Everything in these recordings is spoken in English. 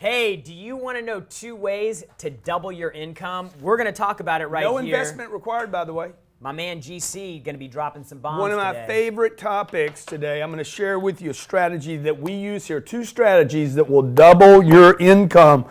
Hey, do you want to know 2 ways to double your income? We're going to talk about it right here. No investment required, by the way. My man GC going to be dropping some bombs One of my today. favorite topics today. I'm going to share with you a strategy that we use here. 2 strategies that will double your income.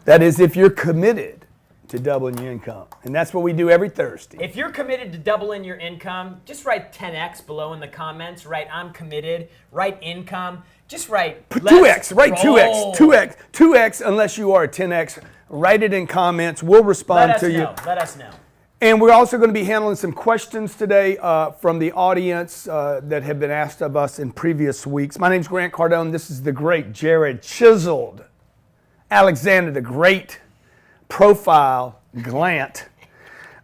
That is, if you're committed to doubling your income. And that's what we do every Thursday. If you're committed to doubling your income, just write 10X below in the comments. Write I'm committed. Write income. Just write 2X. Write roll. 2X unless you are a 10X. Write it in comments. We'll respond to you. Let us know. And we're also going to be handling some questions today from the audience that have been asked of us in previous weeks. My name's Grant Cardone. This is the great Jared Chiseled Alexander, the great profile Glant.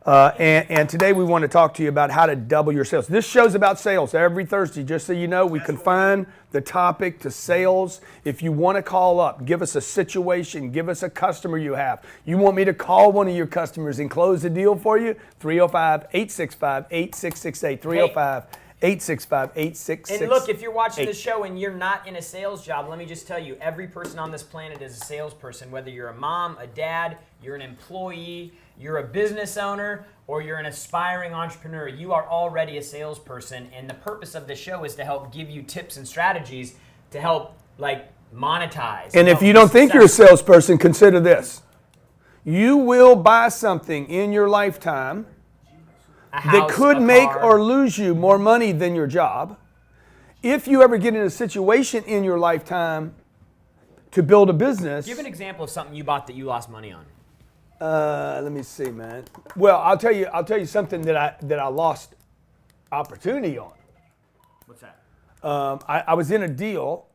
And today we want to talk to you about how to double your sales. This show's about sales every Thursday. Just so you know, we confine the topic to sales. If you want to call up, give us a situation, give us a customer you have. You want me to call one of your customers and close the deal for you? 305-865-8668. 305-865-8668. And look, if you're watching the show and you're not in a sales job, let me just tell you, every person on this planet is a salesperson. Whether you're a mom, a dad, you're an employee, you're a business owner, or you're an aspiring entrepreneur, you are already a salesperson. And the purpose of the show is to help give you tips and strategies to help monetize. And if you don't think you're a salesperson, consider this. You will buy something in your lifetime that could make or lose you more money than your job. If you ever get in a situation in your lifetime to build a business. Give an example of something you bought that you lost money on. Let me see, man. Well, I'll tell you something that I lost opportunity on. What's that? I was in a deal.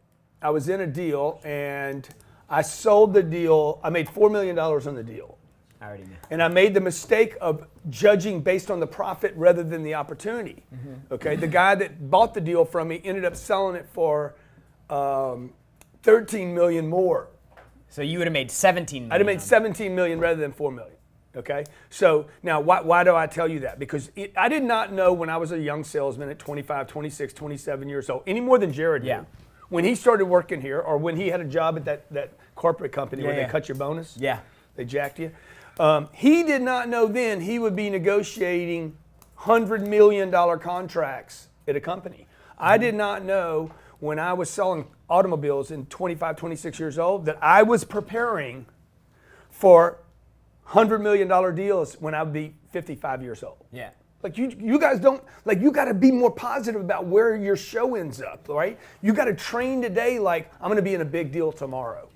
And I sold the deal. I made $4 million on the deal. I already know. And I made the mistake of judging based on the profit rather than the opportunity. Mm-hmm. Okay, the guy that bought the deal from me ended up selling it for $13 million more. So you would have made $17 million. I'd have made $17 million rather than $4 million. Okay, so now why do I tell you that? Because I did not know when I was a young salesman at 25, 26, 27 years old, any more than Jared did. When he started working here, or when he had a job at that corporate company where they cut your bonus. Yeah. They jacked you. He did not know then he would be negotiating $100 million contracts at a company. I did not know when I was selling automobiles in 25, 26 years old that I was preparing for $100 million deals when I would be 55 years old. Yeah. You guys don't, you got to be more positive about where your show ends up, right? You got to train today I'm going to be in a big deal tomorrow.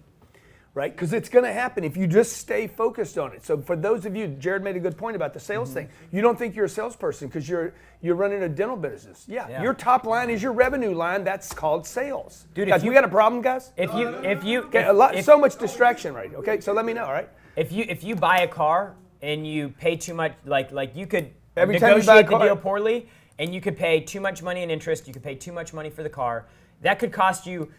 Right? Because it's going to happen if you just stay focused on it. So for those of you, Jared made a good point about the sales thing. You don't think you're a salesperson because you're running a dental business. Yeah, your top line is your revenue line. That's called sales. Dude, guys, we got a problem, guys? So much distraction, right? Okay, so let me know, all right? If you buy a car and you pay too much, you could every time you buy a car, the deal poorly, and you could pay too much money in interest. You could pay too much money for the car. That could cost you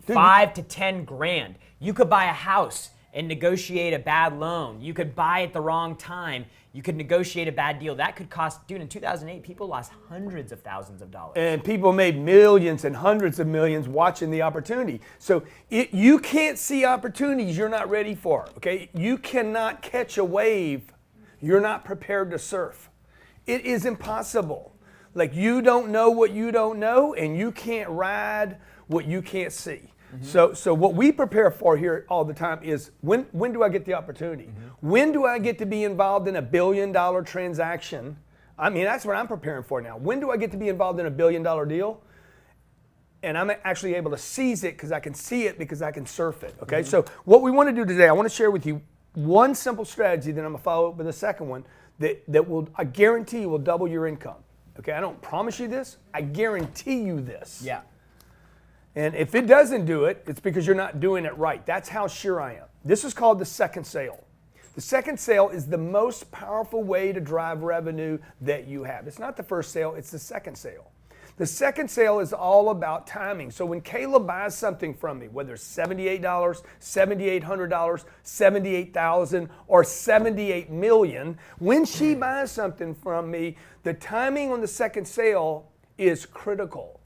$5 to $10 grand. You could buy a house and negotiate a bad loan. You could buy at the wrong time. You could negotiate a bad deal. That could cost, dude, in 2008, people lost hundreds of thousands of dollars. And people made millions and hundreds of millions watching the opportunity. So you can't see opportunities you're not ready for, okay? You cannot catch a wave you're not prepared to surf. It is impossible. You don't know what you don't know, and you can't ride what you can't see. Mm-hmm. So what we prepare for here all the time is when do I get the opportunity? Mm-hmm. When do I get to be involved in a $1 billion transaction? I mean, that's what I'm preparing for now. When do I get to be involved in a $1 billion deal? And I'm actually able to seize it because I can see it because I can surf it. Okay. Mm-hmm. So what we want to do today, I want to share with you one simple strategy. Then I'm gonna follow up with a second one that will, I guarantee you, will double your income. Okay. I don't promise you this. I guarantee you this. Yeah. And if it doesn't do it, it's because you're not doing it right. That's how sure I am. This is called the second sale. The second sale is the most powerful way to drive revenue that you have. It's not the first sale, it's the second sale. The second sale is all about timing. So when Kayla buys something from me, whether it's $78, $7,800, $78,000, or $78 million, when she buys something from me, the timing on the second sale is critical.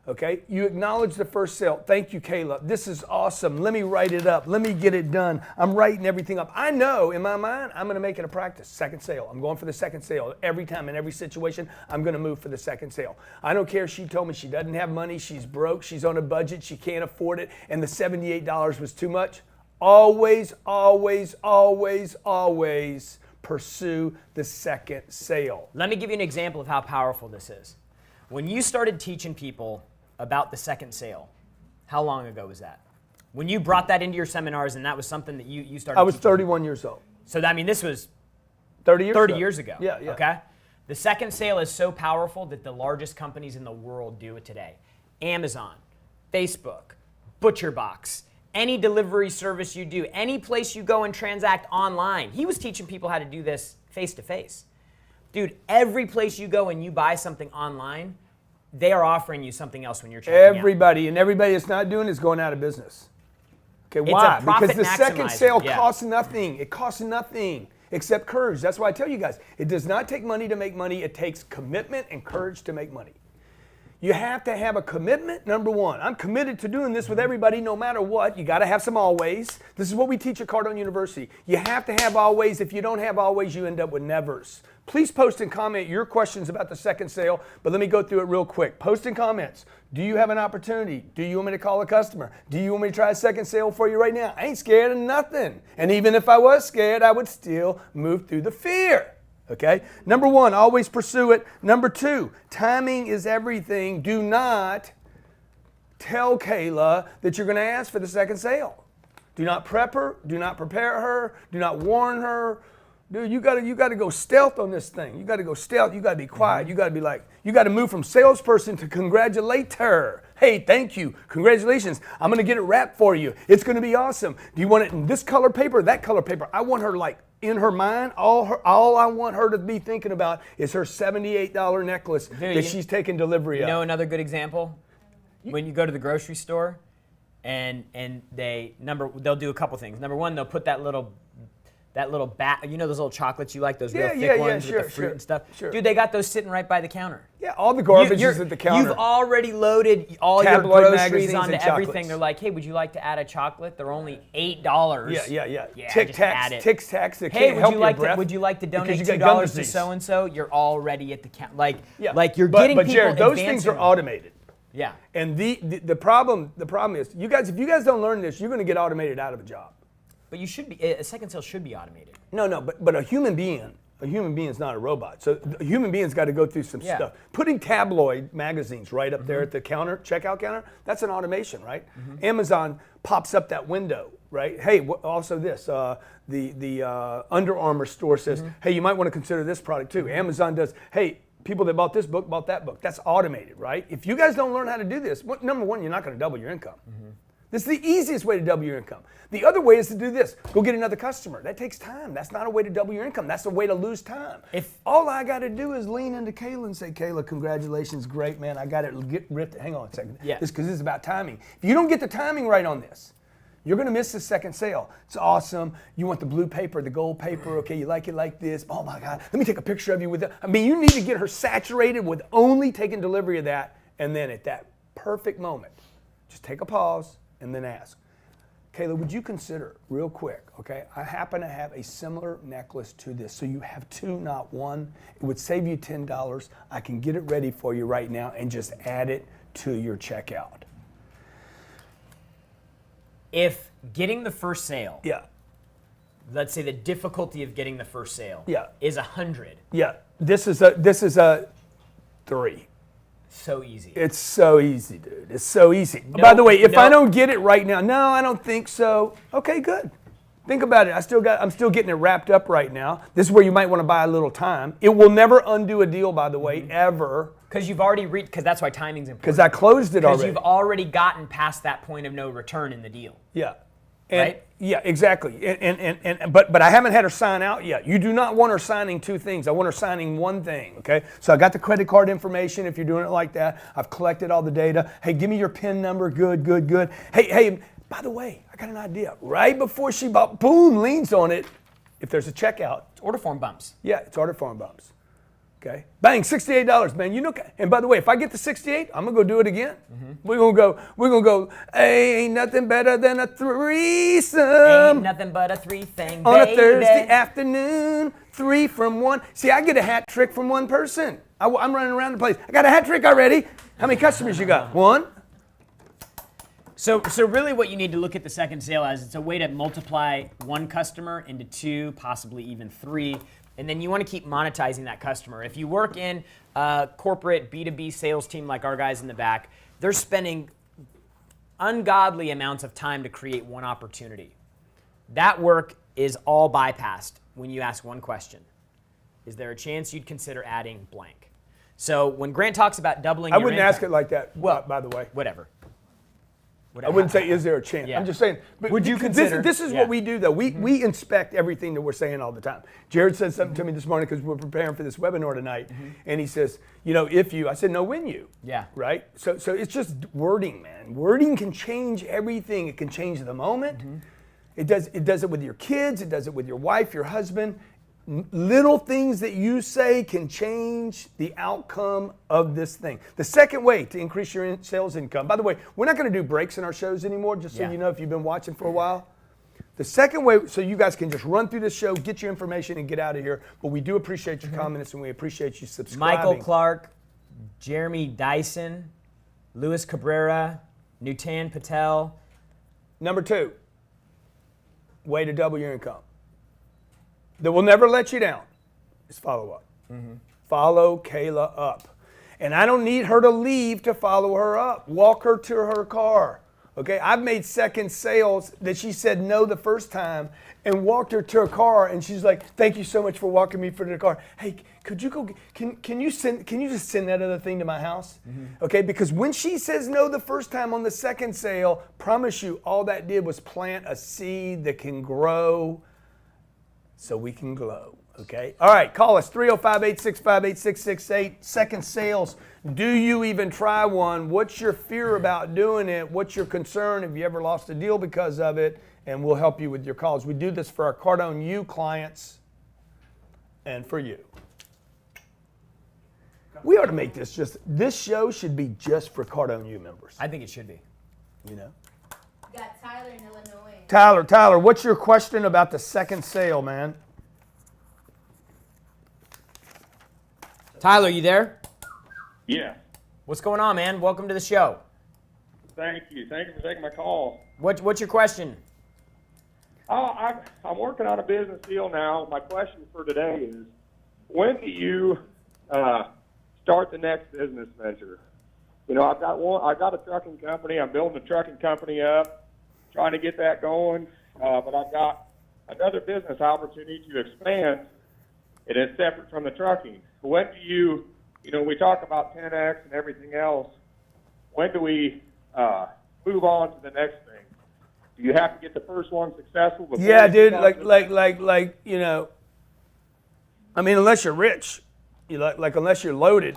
Okay, you acknowledge the first sale. Thank you, Kayla. This is awesome. Let me write it up. Let me get it done. I'm writing everything up. I know in my mind, I'm going to make it a practice. Second sale. I'm going for the second sale. Every time, in every situation, I'm going to move for the second sale. I don't care if she told me she doesn't have money, she's broke, she's on a budget, she can't afford it, and the $78 was too much. Always, always, always, always pursue the second sale. Let me give you an example of how powerful this is. When you started teaching people about the second sale, how long ago was that? When you brought that into your seminars and that was something that you started I was teaching 31 years old. So, I mean, this was 30 years ago. Yeah. Okay? The second sale is so powerful that the largest companies in the world do it today. Amazon, Facebook, ButcherBox, any delivery service you do, any place you go and transact online. He was teaching people how to do this face to face. Dude, every place you go and you buy something online, they are offering you something else when you're checking out. Everybody that's not doing it is going out of business. Okay, It's why? a profit Because the second maximizer, sale yeah. costs nothing. It costs nothing except courage. That's why I tell you guys, it does not take money to make money. It takes commitment and courage to make money. You have to have a commitment, number one. I'm committed to doing this with everybody no matter what. You got to have some always. This is what we teach at Cardone University. You have to have always. If you don't have always, you end up with nevers. Please post and comment your questions about the second sale, but let me go through it real quick. Post in comments. Do you have an opportunity? Do you want me to call a customer? Do you want me to try a second sale for you right now? I ain't scared of nothing. And even if I was scared, I would still move through the fear. Okay? Number one, always pursue it. Number two, timing is everything. Do not tell Kayla that you're going to ask for the second sale. Do not prep her. Do not prepare her. Do not warn her. Dude, you gotta go stealth on this thing. You gotta go stealth. You gotta be quiet. You gotta move from salesperson to congratulator. Hey, thank you. Congratulations. I'm gonna get it wrapped for you. It's gonna be awesome. Do you want it in this color paper or that color paper? I want her like in her mind, all I want her to be thinking about is her $78 necklace that she's taking delivery of. You know another good example? When you go to the grocery store and they'll do a couple things. Number one, they'll put that little bat, you know those little chocolates you like, those real thick ones with the fruit and stuff? Sure. Dude, they got those sitting right by the counter. Yeah, all the garbage is at the counter. You've already loaded all Tabloid your magazines groceries onto and everything. chocolates. They're like, hey, would you like to add a chocolate? They're only $8. Yeah. Just add it. Tic Tacs. That Hey, can't help your breath would you like to donate because you got gum $2 to disease. so and so? You're already at the counter. Like you're but getting people Jared, those things advancing. are automated. Yeah. And the problem is, if you guys don't learn this, you're going to get automated out of a job. But you should be, a second sale should be automated. No, but a human being is not a robot. So a human being's got to go through some stuff. Putting tabloid magazines right up there at the counter, checkout counter, that's an automation, right? Amazon pops up that window, right? Hey, also this, the Under Armour store says, hey, you might want to consider this product too. Amazon does, hey, people that bought this book bought that book. That's automated, right? If you guys don't learn how to do this, number one, you're not going to double your income. This is the easiest way to double your income. The other way is to do this. Go get another customer. That takes time. That's not a way to double your income. That's a way to lose time. If all I got to do is lean into Kayla and say, Kayla, congratulations, great, man. I got it. Hang on a second. Yeah. Because this is about timing. If you don't get the timing right on this, you're going to miss the second sale. It's awesome. You want the blue paper, the gold paper. Okay, you like it like this. Oh, my God. Let me take a picture of you with it. I mean, you need to get her saturated with only taking delivery of that. And then at that perfect moment, just take a pause and then ask, Kayla, would you consider, real quick, okay, I happen to have a similar necklace to this. So you have two, not one. It would save you $10. I can get it ready for you right now and just add it to your checkout. If getting the first sale, Yeah. let's say the difficulty of getting the first sale is 100. Yeah. This is a 3. So easy. It's so easy, dude. It's so easy. By the way, if I don't get it right now, no, I don't think so. Okay, good. Think about it. I'm still getting it wrapped up right now. This is where you might want to buy a little time. It will never undo a deal, by the way, ever. Because you've already reached, because that's why timing's important. Because I closed it already. Because you've already gotten past that point of no return in the deal. Yeah. Right? Yeah, exactly. But I haven't had her sign out yet. You do not want her signing two things. I want her signing one thing, okay? So I got the credit card information if you're doing it like that. I've collected all the data. Hey, give me your PIN number. Good. Hey, by the way, I got an idea. Right before she bought, boom, leans on it. If there's a checkout. It's order form bumps. Yeah, it's order form bumps. Okay, bang, $68, man. You know, and by the way, if I get to 68, I'm gonna go do it again. We're gonna go. Hey, ain't nothing better than a threesome. Ain't nothing but a three thing, On a baby. Thursday afternoon, 3 from 1. See, I get a hat trick from one person. I'm running around the place. I got a hat trick already. How many customers you got? 1. So really what you need to look at the second sale as, it's a way to multiply one customer into 2, possibly even 3. And then you want to keep monetizing that customer. If you work in a corporate B2B sales team like our guys in the back, they're spending ungodly amounts of time to create one opportunity. That work is all bypassed when you ask one question. Is there a chance you'd consider adding blank? So when Grant talks about doubling I your wouldn't income, ask it like that, Well, by the way. whatever. I wouldn't say, is there a chance? Yeah. I'm just saying. But Would you consider? This is Yeah. what we do, though. We inspect everything that we're saying all the time. Jared said something to me this morning because we're preparing for this webinar tonight. And he says, if you, I said, no, when you. Yeah. Right? So it's just wording, man. Wording can change everything. It can change the moment. It does it with your kids. It does it with your wife, your husband. Little things that you say can change the outcome of this thing. The second way to increase your sales income, by the way, we're not going to do breaks in our shows anymore, just so you know if you've been watching for a while. The second way, so you guys can just run through this show, get your information, and get out of here. But we do appreciate your comments, and we appreciate you subscribing. Michael Clark, Jeremy Dyson, Luis Cabrera, Nutan Patel. Number 2, way to double your income that will never let you down is follow up. Follow Kayla up. And I don't need her to leave to follow her up. Walk her to her car. Okay, I've made second sales that she said no the first time and walked her to her car, and she's like, thank you so much for walking me for the car. Hey, could you go, can you just send that other thing to my house? Okay, because when she says no the first time on the second sale, promise you all that did was plant a seed that can grow so we can glow, okay? All right, call us, 305-865-8668. Second sales, do you even try one? What's your fear about doing it? What's your concern? Have you ever lost a deal because of it? And we'll help you with your calls. We do this for our Cardone U clients and for you. We ought to make this show should be just for Cardone U members, I think it should be. you know? We got Tyler in Illinois. Tyler, what's your question about the second sale, man? Tyler, you there? Yeah. What's going on, man? Welcome to the show. Thank you. Thank you for taking my call. What's your question? I'm working on a business deal now. My question for today is, when do you start the next business venture? I've got a trucking company. I'm building a trucking company up, trying to get that going. But I've got another business opportunity to expand. It is separate from the trucking. When do you, we talk about 10X and everything else. When do we move on to the next thing? Do you have to get the first one successful before? Yeah, you dude. move on Like, to the I mean, unless you're rich, unless you're loaded.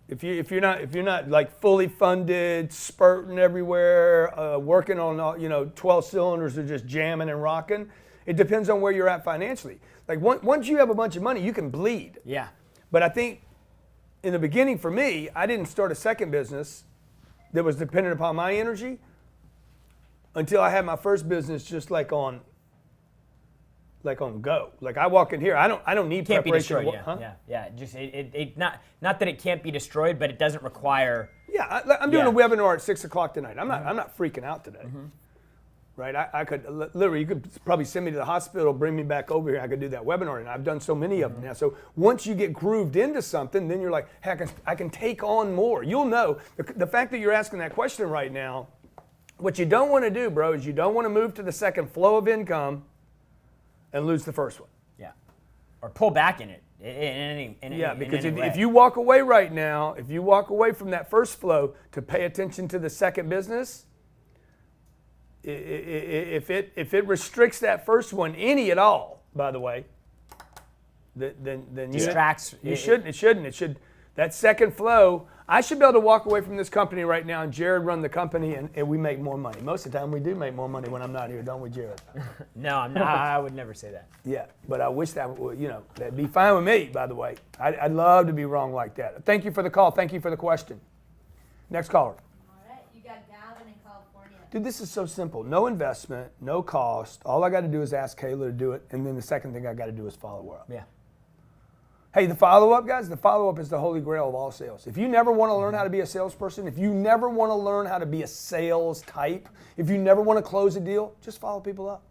If you're not like fully funded, spurting everywhere, working on 12 cylinders or just jamming and rocking, it depends on where you're at financially. Like once you have a bunch of money, you can bleed. Yeah. But I think in the beginning for me, I didn't start a second business that was dependent upon my energy until I had my first business just like on go. Like I walk in here, I don't need Can't be preparation. destroyed. Yeah. Just it not that it can't be destroyed, but it doesn't require. Yeah, I'm doing Yeah. a webinar at 6:00 tonight. I'm not freaking out today. Right? I could literally, you could probably send me to the hospital, bring me back over here. I could do that webinar, and I've done so many of them now. So once you get grooved into something, then you're like, heck, I can take on more. You'll know the fact that you're asking that question right now. What you don't want to do, bro, is you don't want to move to the second flow of income and lose the first one. Yeah. Or pull back in it. Because if you walk away right now, if you walk away from that first flow to pay attention to the second business, if it restricts that first one any at all, by the way, then distracts. you shouldn't. It should. That second flow. I should be able to walk away from this company right now and Jared run the company and we make more money. Most of the time we do make more money when I'm not here, don't we, Jared? No, I'm not, I would never say that. Yeah, but I wish that would, that'd be fine with me, by the way. I'd love to be wrong like that. Thank you for the call. Thank you for the question. Next caller. All right, you got Gavin in California. Dude, this is so simple. No investment, no cost. All I got to do is ask Kayla to do it, and then the second thing I got to do is follow up. Yeah. Hey, the follow-up, guys, the follow-up is the holy grail of all sales. If you never want to learn how to be a salesperson, if you never want to learn how to be a sales type, if you never want to close a deal, just follow people up.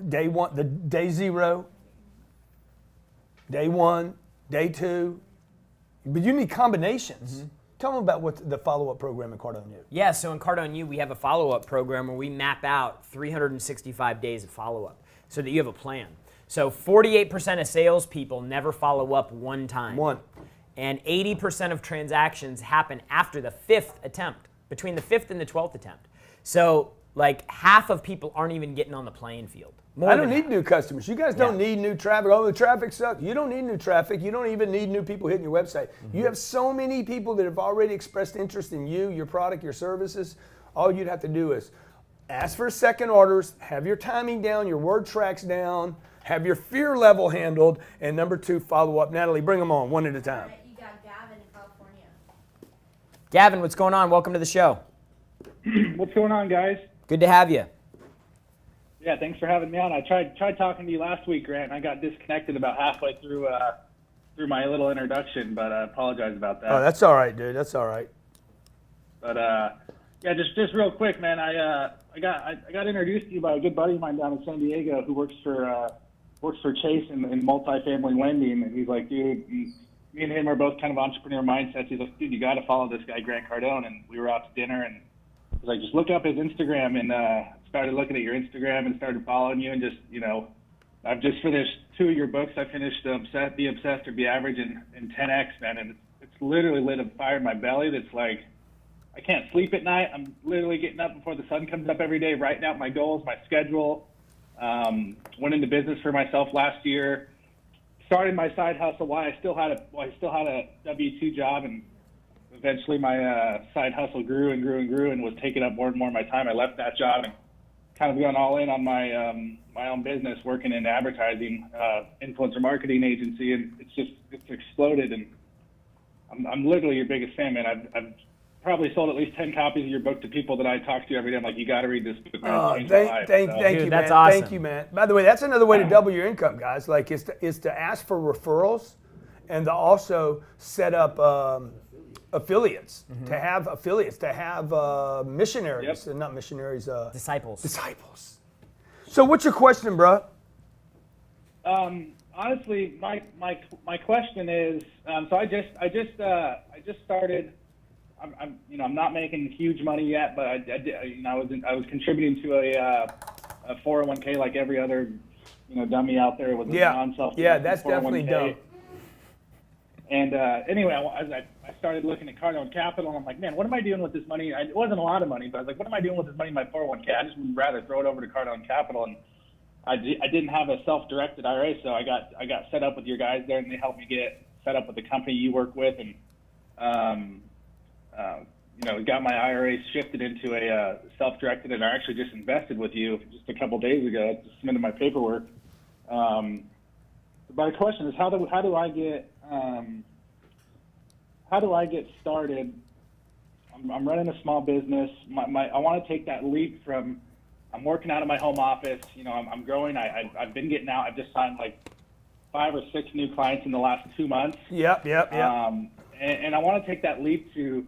Day one, the day 0, day 1, day 2. But you need combinations. Tell them about what the follow-up program in Cardone U. Yeah, so in Cardone U, we have a follow-up program where we map out 365 days of follow-up so that you have a plan. So 48% of salespeople never follow up one time. And 80% of transactions happen after the 5th attempt, between the 5th and the 12th attempt. So like half of people aren't even getting on the playing field. I don't need new customers. You guys don't need new traffic. Oh, the traffic sucks. You don't need new traffic. You don't even need new people hitting your website. You have so many people that have already expressed interest in you, your product, your services. All you'd have to do is ask for second orders, have your timing down, your word tracks down, have your fear level handled, and number 2, follow up. Natalie, bring them on one at a All time. right, you got Gavin in California. Gavin, what's going on? Welcome to the show. What's going on, guys? Good to have you. Yeah, thanks for having me on. I tried talking to you last week, Grant, and I got disconnected about halfway through my little introduction, but I apologize about that. Oh, that's all right, dude. That's all right. But yeah, just real quick, man. I got introduced to you by a good buddy of mine down in San Diego who works for Chase in multifamily lending, and he's like, dude, me and him are both kind of entrepreneur mindsets. He's like, dude, you got to follow this guy, Grant Cardone. And we were out to dinner, and he's like, just look up his Instagram, and started looking at your Instagram and started following you, and just, I've just finished 2 of your books. I finished Be Obsessed or Be Average in 10X, man, and it's literally lit a fire in my belly that's like, I can't sleep at night. I'm literally getting up before the sun comes up every day, writing out my goals, my schedule. Went into business for myself last year. Started my side hustle while I still had a W-2 job, and eventually my side hustle grew and grew and grew and was taking up more and more of my time. I left that job and kind of gone all in on my own business, working in advertising, influencer marketing agency, and it's exploded. And I'm literally your biggest fan, man. I've probably sold at least 10 copies of your book to people that I talk to every day. I'm like, you got to read this book. Oh, It's changed my life. thank So- you, Dude, man. that's awesome. Thank you, man. By the way, that's another way to double your income, guys. Like, is to ask for referrals, and to also set up affiliates. To have affiliates. To have missionaries, not missionaries. Disciples. Disciples. So, what's your question, bro? Honestly, my question is, so I just started. I'm not making huge money yet, but I was contributing to a 401k like every other dummy out there with a non-self. Yeah, that's definitely 401k. dope. And anyway, I started looking at Cardone Capital, and I'm like, man, what am I doing with this money? It wasn't a lot of money, but I was like, what am I doing with this money in my 401k? I just would rather throw it over to Cardone Capital, and I didn't have a self-directed IRA, so I got set up with your guys there, and they helped me get set up with the company you work with, and got my IRA shifted into a self-directed, and I actually just invested with you just a couple days ago. I just submitted my paperwork. But my question is, how do I get started? I'm running a small business. I want to take that leap from, I'm working out of my home office. I'm growing. I've been getting out. I've just signed like 5 or 6 new clients in the last 2 months. Yep. And I want to take that leap to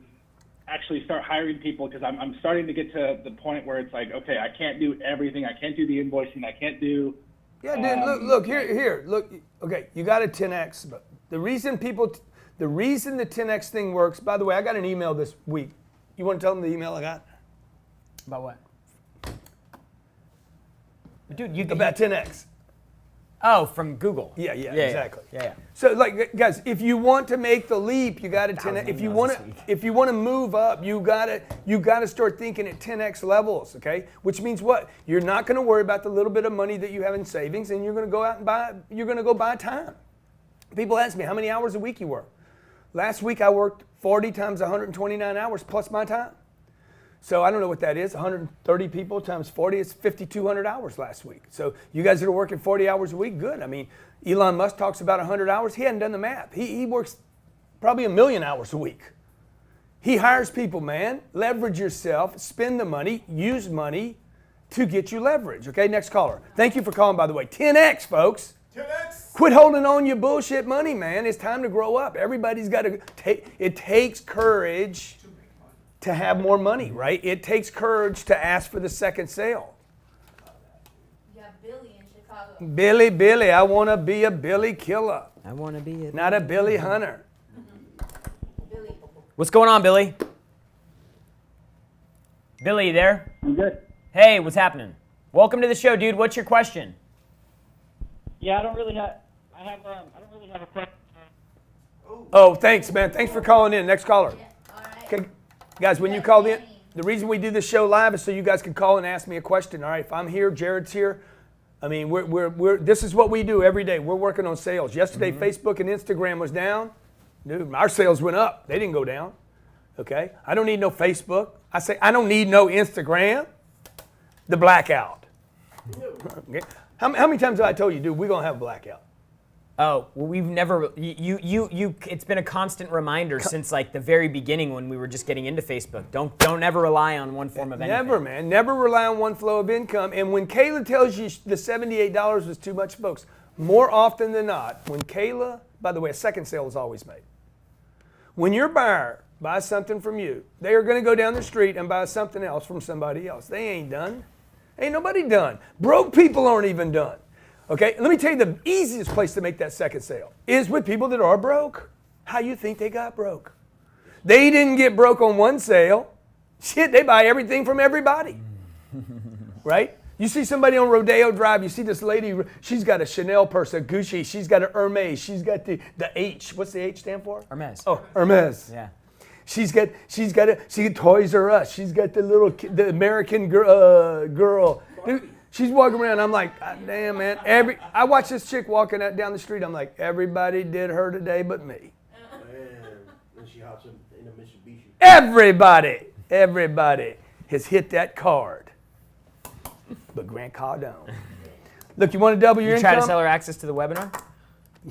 actually start hiring people, because I'm starting to get to the point where it's like, okay, I can't do everything. I can't do the invoicing. I can't do. Yeah, dude. Look here. Look. Okay, you got a 10x, but the reason the 10x thing works. By the way, I got an email this week. You want to tell them the email I got? About what? Dude, you About 10x. Oh, from Google. Yeah, exactly. Yeah. So, like, guys, if you want to make the leap, you got to 10x. If you want to move up, you got to start thinking at 10x levels. Okay, which means what? You're not going to worry about the little bit of money that you have in savings, and you're going to go out and buy. You're going to go buy time. People ask me how many hours a week you work. Last week I worked 40 times 129 hours plus my time. So I don't know what that is. 130 people times 40 is 5,200 hours last week. So you guys that are working 40 hours a week, good. I mean, Elon Musk talks about 100 hours. He hadn't done the math. He works probably 1,000,000 hours a week. He hires people, man. Leverage yourself. Spend the money. Use money to get you leverage. Okay, next caller. Thank you for calling, by the way. 10X, folks. 10X. Quit holding on your bullshit money, man. It's time to grow up. Everybody's got to take, it takes courage to have more money, right? It takes courage to ask for the second sale. You got Billy in Chicago. Billy, I want to be a Billy killer, I want to be it. not a Billy hunter. Billy. What's going on, Billy? Billy, you there? I'm good. Hey, what's happening? Welcome to the show, dude. What's your question? Yeah, I don't really have a question. Oh, thanks, man. Thanks for calling in. Next caller. Yeah, all right. Okay, guys, when you called in, the reason we do this show live is so you guys can call and ask me a question. All right, if I'm here, Jared's here. I mean, this is what we do every day. We're working on sales. Yesterday, Facebook and Instagram was down. Dude, our sales went up. They didn't go down. Okay, I don't need no Facebook. I say I don't need no Instagram. The blackout. Okay. How many times have I told you, dude, we're gonna have a blackout? Oh, well, we've never. You. It's been a constant reminder since like the very beginning when we were just getting into Facebook. Don't ever rely on one form of anything. Never, man. Never rely on one flow of income. And when Kayla tells you the $78 was too much, folks, more often than not, when Kayla, by the way, a second sale is always made. When your buyer buys something from you, they are going to go down the street and buy something else from somebody else. They ain't done. Ain't nobody done. Broke people aren't even done. Okay, let me tell you the easiest place to make that second sale is with people that are broke. How you think they got broke? They didn't get broke on one sale. Shit, they buy everything from everybody. Right? You see somebody on Rodeo Drive, you see this lady, she's got a Chanel purse, a Gucci, she's got an Hermes, she's got the H. What's the H stand for? Hermes. Oh, Hermes. Yeah. She got Toys R Us. She's got the American girl. Dude, she's walking around. I'm like, God damn, man. I watch this chick walking down the street. I'm like, everybody did her today but me. And she hops in a Mitsubishi. Everybody has hit that card. But Grant Cardone. Look, you want to double your You income? try to sell her access to the webinar?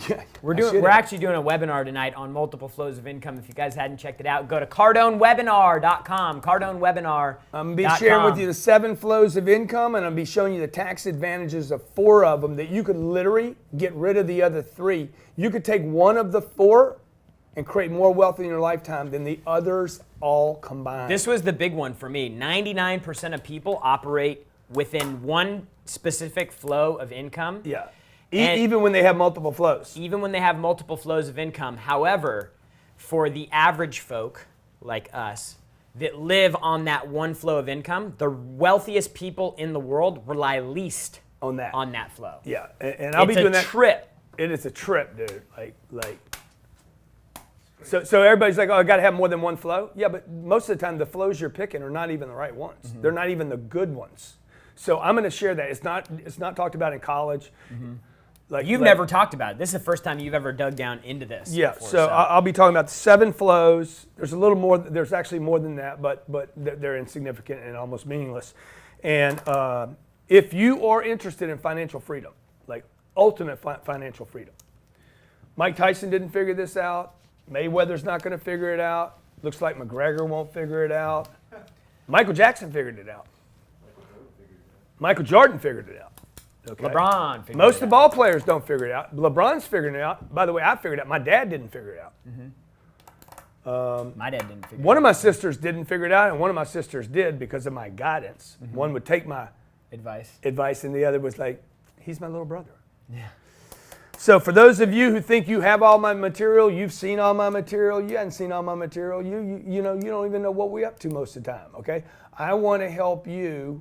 Yeah, We're actually doing a webinar tonight on multiple flows of income. If you guys hadn't checked it out, go to cardonewebinar.com. Cardonewebinar.com. I'm going to be sharing with you the 7 flows of income, and I'm going to be showing you the tax advantages of 4 of them that you could literally get rid of the other 3. You could take one of the 4 and create more wealth in your lifetime than the others all combined. This was the big one for me. 99% of people operate within one specific flow of income. Yeah. And Even when they have multiple flows. even when they have multiple flows of income. However, for the average folk like us that live on that one flow of income, the wealthiest people in the world rely least On that. flow. Yeah, and I'll be It's doing a that. trip. It is a trip, dude. So everybody's like, oh, I got to have more than one flow. Yeah, but most of the time the flows you're picking are not even the right ones. Mm-hmm. They're not even the good ones. So I'm going to share that. It's not talked about in college. You've never talked about it. This is the first time you've ever dug down into this. Yeah, before, so I'll be talking about 7 flows. There's a little more. There's actually more than that, but they're insignificant and almost meaningless. And if you are interested in financial freedom, like ultimate financial freedom, Mike Tyson didn't figure this out. Mayweather's not going to figure it out. Looks like McGregor won't figure it out. Michael Jackson figured it out. Michael Jordan figured it out. Okay. LeBron figured Most it of the out. ball players don't figure it out. LeBron's figuring it out. By the way, I figured it out. My dad didn't figure it out. My dad didn't figure One it of my sisters didn't figure it out, and one of my sisters did because of my guidance. One would take my out. Advice. advice, and the other was like, he's my little brother. Yeah. So for those of you who think you have all my material, you've seen all my material, you haven't seen all my material, you know, you don't even know what we're up to most of the time, okay? I want to help you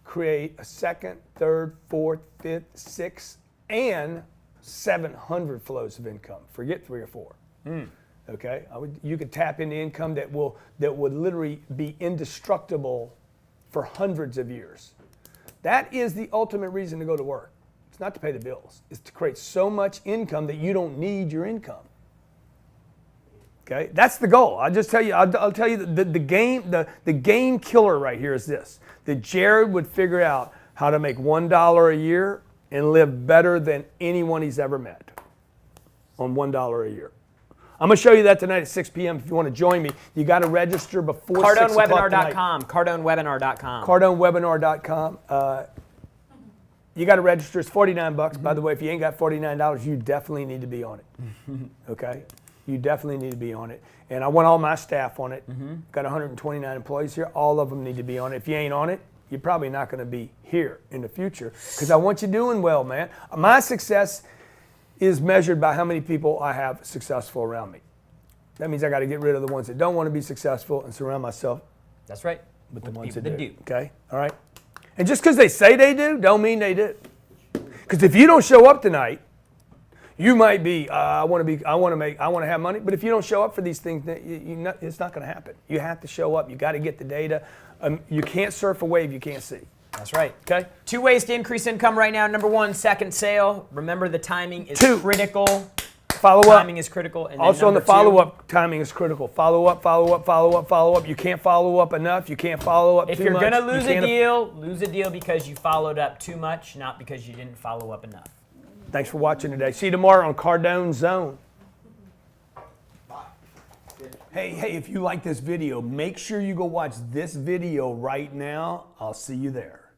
create a 2nd, 3rd, 4th, 5th, 6th, and 700 flows of income. Forget 3 or 4. Okay, you could tap into income that would literally be indestructible for hundreds of years. That is the ultimate reason to go to work. It's not to pay the bills. It's to create so much income that you don't need your income. Okay, that's the goal. I'll just tell you. I'll tell you the game killer right here is this: that Jared would figure out how to make $1 a year and live better than anyone he's ever met on $1 a year. I'm going to show you that tonight at 6 p.m. If you want to join me, you got to register before 6 o'clock tonight. CardoneWebinar.com. CardoneWebinar.com. CardoneWebinar.com. You got to register. It's $49. By the way, if you ain't got $49, you definitely need to be on it. Okay? You definitely need to be on it. And I want all my staff on it. Got 129 employees here. All of them need to be on it. If you ain't on it, you're probably not going to be here in the future because I want you doing well, man. My success is measured by how many people I have successful around me. That means I got to get rid of the ones that don't want to be successful and surround myself That's right. with the ones people that that do. do. Okay? All right? And just because they say they do, don't mean they do. Because if you don't show up tonight, you might be, I want to have money, but if you don't show up for these things, it's not going to happen. You have to show up. You got to get the data. You can't surf a wave you can't see. That's right. Okay? 2 ways to increase income right now. Number 1, second sale. Remember the timing is 2, critical. Follow up. Timing is critical. And then Also on the number 2, follow-up, timing is critical. Follow up, follow up, follow up, follow up. You can't follow up enough. You can't follow up if too you're much. going to You lose a deal because you followed up too much, not because you didn't follow up enough. Thanks for watching today. See you tomorrow on Cardone Zone. Hey, if you like this video, make sure you go watch this video right now. I'll see you there.